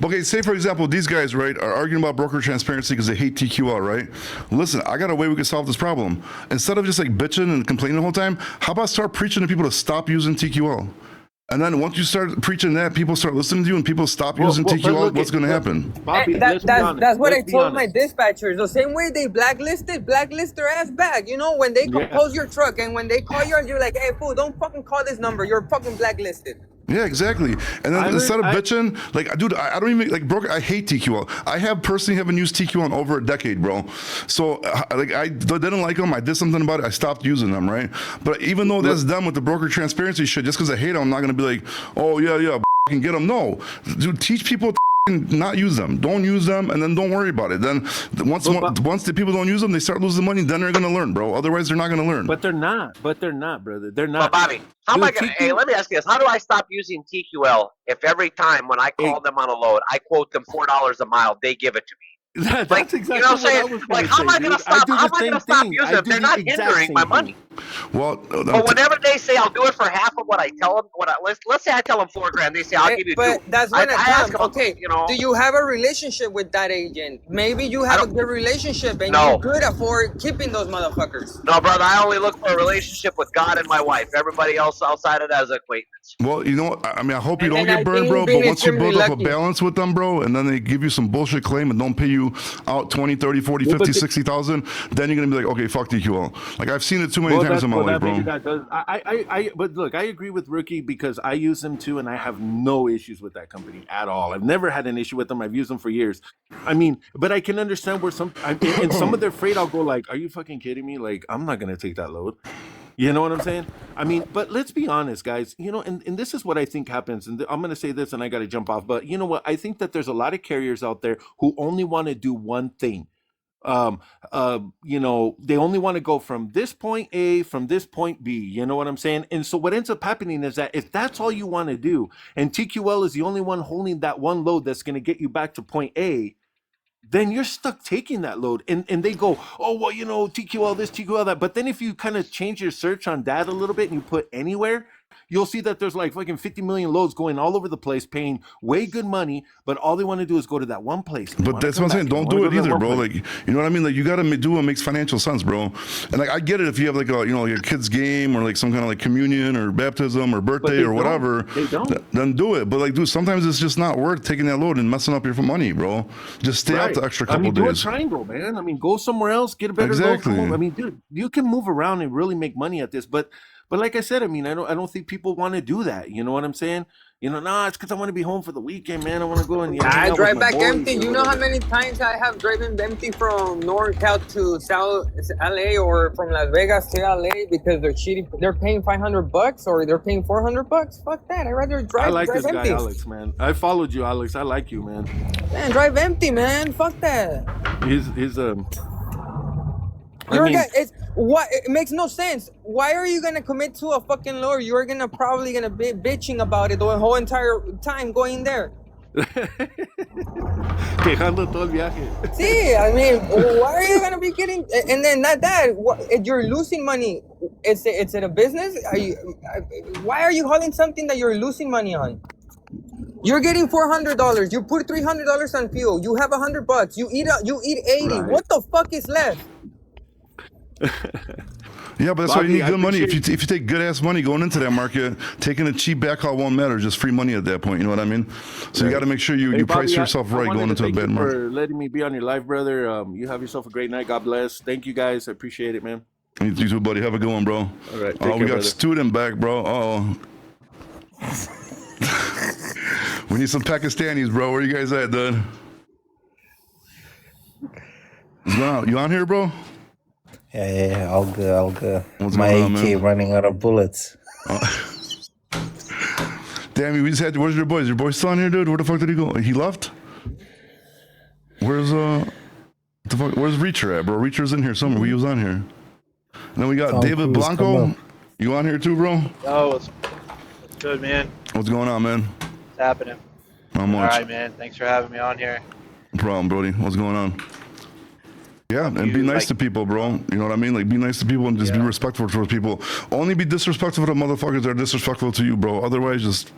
Okay, say for example, these guys, right, are arguing about broker transparency because they hate TQL, right? Listen, I got a way we can solve this problem. Instead of just like bitching and complaining the whole time, how about start preaching to people to stop using TQL? And then once you start preaching that, people start listening to you, and people stop using TQL. What's going to happen? Bobby, that's what I told my dispatchers. The same way they blacklist their ass back. You know, when they compose your truck and when they call you, you're like, hey, fool, don't fucking call this number. You're fucking blacklisted. Yeah, exactly. And then instead of bitching, like, dude, I don't even like broker. I hate TQL. I have personally haven't used TQL in over a decade, bro. So like, I didn't like them. I did something about it. I stopped using them, right? But even though that's done with the broker transparency shit, just because I hate them, I'm not gonna be like, oh yeah, can get them. No, dude, teach people to not use them. Don't use them, and then don't worry about it. Then once the people don't use them, they start losing money. Then they're gonna learn, bro. Otherwise, they're not gonna learn. But they're not, brother. They're not. But Bobby, how am I gonna? Hey, let me ask you this: how do I stop using TQL if every time when I call them on a load, I quote them $4 a mile, they give it to me? That's exactly you know what I'm saying. Like, how am I gonna stop? How am I gonna stop using them? They're not hindering my money. Well, but whenever they say I'll do it for half of what I tell them, let's say I tell them $4,000, they say I'll give you $2,000. But that's when I ask them, okay, you know, do you have a relationship with that agent? Maybe you have a good relationship and you could afford keeping those motherfuckers. No, brother, I only look for a relationship with God and my wife. Everybody else outside of that is acquaintance. Well, you know, I mean, I hope you don't get burned, bro. But once you build up a balance with them, bro, and then they give you some bullshit claim and don't pay you out 20, 30, 40, 50, 60,000, then you're gonna be like, okay, fuck TQL. Like, I've seen it too many times in my life, bro. But look, I agree with Rookie because I use them too, and I have no issues with that company at all. I've never had an issue with them. I've used them for years. I mean, but I can understand where in some of their freight, I'll go like, are you fucking kidding me? Like, I'm not gonna take that load. You know what I'm saying? I mean, but let's be honest, guys. You know, and this is what I think happens. And I'm going to say this and I got to jump off. But you know what? I think that there's a lot of carriers out there who only want to do one thing. You know, they only want to go from this point A, from this point B. You know what I'm saying? And so what ends up happening is that if that's all you want to do, and TQL is the only one holding that one load that's going to get you back to point A, then you're stuck taking that load. And they go, oh, well, you know, TQL this, TQL that. But then if you kind of change your search on that a little bit and you put anywhere, you'll see that there's like fucking 50 million loads going all over the place, paying way good money, but all they want to do is go to that one place. But that's what I'm saying. Don't do it either, bro. Like, you know what I mean? Like, you got to do what makes financial sense, bro. And like, I get it if you have like a, you know, your kid's game or like some kind of like communion or baptism or birthday or whatever, then do it. But like, dude, sometimes it's just not worth taking that load and messing up your money, bro. Just stay out the extra couple days. Do a triangle, man. I mean, go somewhere else, get a better load. I mean, dude, you can move around and really make money at this, but like I said, I mean, I don't think people want to do that. You know what I'm saying? You know, nah, it's because I want to be home for the weekend, man. I want to go and I drive back empty. You know how many times I have driven empty from NorCal to South LA or from Las Vegas to LA because they're cheating. They're paying $500 or they're paying $400. Fuck that. I'd rather drive. I like drive this empty. guy, Alex, man. I followed you, Alex. I like you, man. Man, drive empty, man. Fuck that. It makes no sense. Why are you gonna commit to a fucking load? You're probably gonna be bitching about it the whole entire time going there. Quejando todo el viaje. See, I mean, why are you gonna be getting? And then you're losing money. It's a business. Why are you hauling something that you're losing money on? You're getting $400. You put $300 on fuel. You have $100. You eat 80. Right. What the fuck is left? Yeah, but that's why you need good money. If you take good ass money going into that market, taking a cheap backhaul won't matter. Just free money at that point. You know what I mean? So you got to make sure you price yourself right going into a bad market. For letting me be on your live, brother. You have yourself a great night. God bless. Thank you guys. I appreciate it, man. You too, buddy. Have a good one, bro. All right. We got student back, bro. We need some Pakistanis, bro. Where you guys at, dude? What's going on? You on here, bro? Yeah, all good. What's my going on, AK running out of bullets. Damn, we just had. Where's your boys? Your boy still on here, dude? Where the fuck did he go? He left. Where's Where's Reacher at, bro? Reacher's in here somewhere. He was on here. And then we got David Blanco. You on here too, bro? Oh, it's good, man. What's going on, man? What's happening? Not much. All right, man. Thanks for having me on here. No problem, Brody. What's going on? Yeah, and be nice to people, bro. You know what I mean? Like, be nice to people and just be respectful towards people. Only be disrespectful to motherfuckers that are disrespectful to you, bro. Otherwise, just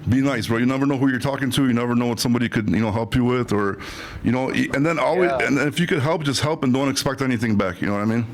be nice, bro. You never know who you're talking to. You never know what somebody could, help you with, or, and then always, and if you could help, just help and don't expect anything back. You know what I mean?